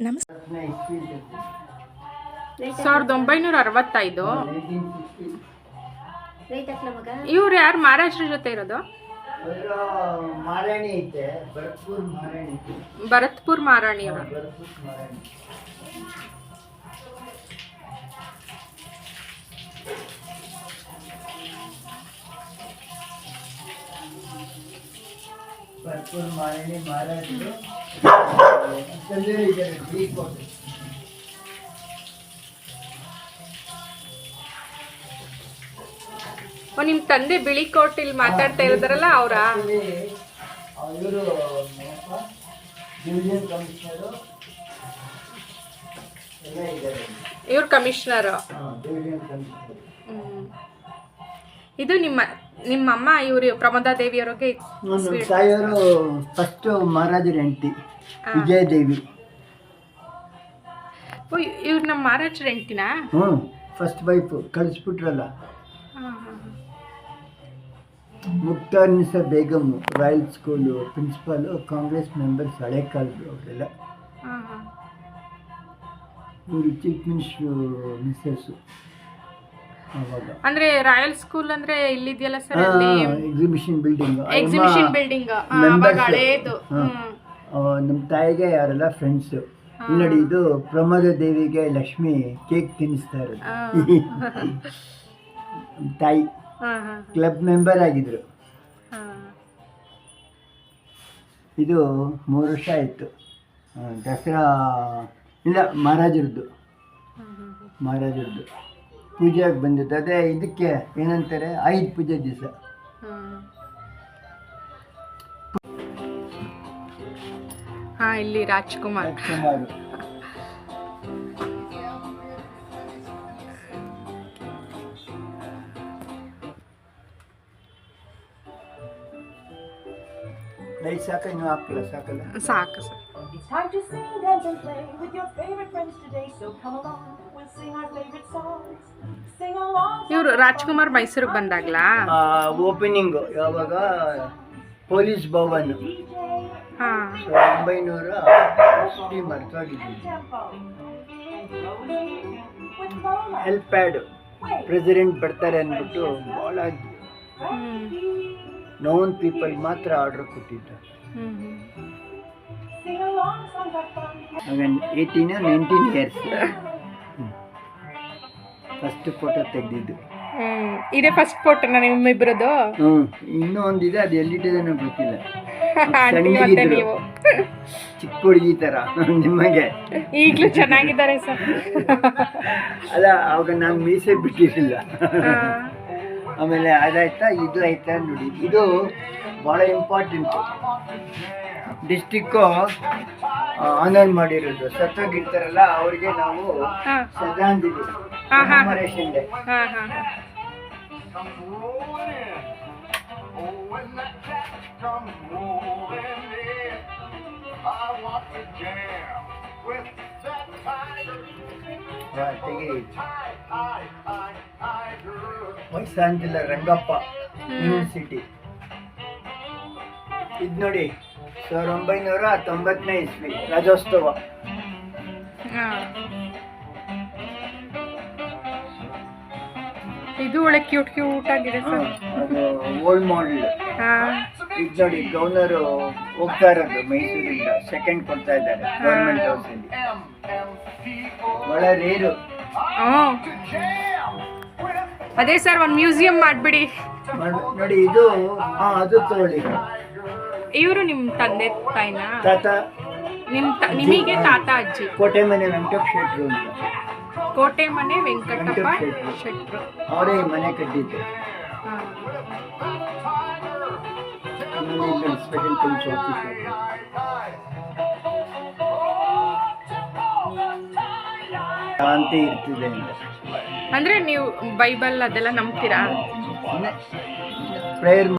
ನಮಸ್ಕಾರ. 1965. ಇವ್ರು ಯಾರು ಮಹಾರಾಷ್ಟ್ರ ಜೊತೆ ಇರೋದು? ಭರತ್ಪುರ್ ಮಹಾರಾಣಿ ಅವರು. ಭರತ್ಪುರ್ ಮಹಾರಾಣಿ ಮಹಾರಾಜರು ನಿಮ್ ತಂದೆ ಬಿಳಿ ಕೋಟ್ ಇಲ್ಲಿ ಮಾತಾಡ್ತಾ ಇರೋದ್ರಲ್ಲ ಅವರ? ಇವರು ಡಿವಿಷನ್ ಕಮಿಷನರು ಎಲ್ಲ ಇದ್ದಾರೆ. ಇವ್ರು ಕಮಿಷನರ್. ಇದು ನಿಮ್ಮ ಅಮ್ಮ ಇವರು ಪ್ರಮೋದಾ ದೇವಿ ಅವರಿಗೆ ತಾಯಿಯವರು ಫಸ್ಟ್ ಮಹಾರಾಜರ ಹೆಂಡತಿ ವಿಜಯದೇವಿ. ಇವ್ರು ನಮ್ಮ ಮಹಾರಾಜರ ಹೆಂಡತಿನಾ? ಫಸ್ಟ್ ವೈಫ್ ಕಳಿಸ್ಬಿಟ್ರಲ್ಲ. Mukhtar Nisa Begum royal school principal, Congress members, ಹಳೆ ಕಾಲದ್ದು ಅವರೆಲ್ಲ. ಇವರು ಚೀಫ್ ಮಿನಿಸ್ಟರ್ ಮಿಸ್ಸಸ್ಸು. ಅಂದ್ರೆ ರಾಯಲ್ ಸ್ಕೂಲ್ ಅಂದ್ರೆ ಇಲ್ಲಿದೆಯಲ್ಲ ಸರ್, ಎಕ್ಸಿಬಿಷನ್ ಬಿಲ್ಡಿಂಗ್. ಹಳೇದು. ನಮ್ಮ ತಾಯಿಗೆ ಯಾರೆಲ್ಲ ಫ್ರೆಂಡ್ಸ್. ನೋಡಿ, ಇದು ಪ್ರಮೋದ ದೇವಿಗೆ ಲಕ್ಷ್ಮಿ ಕೇಕ್ ತಿನ್ನಿಸ್ತಾ ಇರೋದು. ತಾಯಿ ಕ್ಲಬ್ ಮೆಂಬರ್ ಆಗಿದ್ರು. ಇದು 3 ವರ್ಷ ಆಯಿತು. ದಸರಾ ಇಲ್ಲ, ಮಹಾರಾಜರದ್ದು ಪೂಜೆಗೆ ಬಂದಿದ್ದು. ಅದೇ ಇದಕ್ಕೆ ಏನಂತಾರೆ, ಆಯುಧ ಪೂಜೆ ದಿವಸ. ಇಲ್ಲಿ ರಾಜ್ಕುಮಾರ್. ಲೈಟ್ ಸಾಕ, ಇನ್ನೂ ಹಾಕಲ್ಲ? ಸಾಕಲ್ಲ, ಸಾಕು ಸರ್. ಇವರು ರಾಜ್ಕುಮಾರ್ ಮೈಸೂರಿಗೆ ಬಂದಾಗ್ಲಾ ಓಪನಿಂಗ್ ಯಾವಾಗ? ಪೊಲೀಸ್ ಭವನ್ 1960 ಮರ್ತಾಗಿದ್ದೀನಿ. ಹೆಲ್ಪ್ ಪ್ಯಾಡ್ ಪ್ರೆಸಿಡೆಂಟ್ ಬರ್ತಾರೆ ಅಂದ್ಬಿಟ್ಟು ಭಾಳ ನೋನ್ ಪೀಪಲ್ ಮಾತ್ರ ಆರ್ಡರ್ ಕೊಟ್ಟಿದ್ದಾರೆ. 18 ಇಯರ್ಸ್ ಫಸ್ಟ್ ಫೋಟೋ ತೆಗೆದಿದ್ದು. ಇದೇ ಫಸ್ಟ್ ಫೋಟೋ ನಿಮ್ಮಿಬ್ಬರದು? ಇನ್ನೂ ಒಂದಿದೆ, ಅದು ಎಲ್ಲಿಟ್ಟಿದೆ ಗೊತ್ತಿಲ್ಲ. ಸಣ್ಣಗಿದ್ರು, ಚಿಕ್ಕ ಹುಡುಗಿ ಥರ ನಿಮಗೆ. ಈಗಲೂ ಚೆನ್ನಾಗಿದ್ದಾರೆ ಸರ್. ಅಲ್ಲ, ಅವಾಗ ನಾನು ಮೀಸೆ ಬಿಟ್ಟಿರಲಿಲ್ಲ. ಆಮೇಲೆ ಅದಾಯ್ತಾ, ಇದು ಆಯ್ತಾ ನೋಡಿ. ಇದು ಭಾಳ ಇಂಪಾರ್ಟೆಂಟು. ಡಿಸ್ಟಿಕ್ಕು ಆನರ್ ಮಾಡಿರೋದು. ಸತ್ತೋಗಿರ್ತಾರಲ್ಲ ಅವ್ರಿಗೆ ನಾವು ಶ್ರದ್ಧಾಂಜಲಿ ಕಮೆಮೊರೇಷನ್ ಡೇ. ವಯಸ್ಸಾಂತಿಲ್ಲ ರಂಗಪ್ಪ ಯೂನಿವರ್ಸಿಟಿ. ಇದು ನೋಡಿ, 1990ನೇ ಇಸ್ವಿ ರಾಜ್ಯೋತ್ಸವ. ಇದು ಒಳ್ಳೆ ಕ್ಯೂಟ್ ಆಗಿದೆ ಸರ್. ಅದು ಓಲ್ಡ್ ಮಾಡೆಲ್. ಇದು ನೋಡಿ, ಗವರ್ನರ್ ಹೋಗ್ತಾ ಇರೋದು ಮೈಸೂರಿಂದ. ಸೆಕೆಂಡ್ ಕೊಡ್ತಾ ಇದ್ದಾರೆ ಗವರ್ಮೆಂಟ್ ಹೌಸ್ ಅಲ್ಲಿ. ಒಳ್ಳೆ ರೇರು. ಅದೇ ಸರ್, ಒಂದು ಮ್ಯೂಸಿಯಂ ಮಾಡಿಬಿಡಿ ನೋಡಿ. ಇದು ಅದು ತಗೊಳ್ಳಿ. ಇವರು ನಿಮ್ಮ ತಂದೆ ತಾಯಿನಾ? ತಾತ. ನಿಮಗೆ ತಾತ ಅಜ್ಜಿ? ಕೋಟೆ ಮನೆ ವೆಂಕಟ ಶೆಟ್ರು ಅಂತ. ಕೋಟೆ ಮನೆ ವೆಂಕಟಪ್ಪ ಶೆಟ್ರು ಅವರೇ ಮನೆ ಕಟ್ಟಿದ್ದು. Special police officer. ಶಾಂತಿ ಇರ್ತಿದೆ ಅಂದ್ರೆ ನೀವು ಬೈಬಲ್ ಅದೆಲ್ಲ ನಂಬ್ತೀರಾ? ಪ್ರೇಯರ್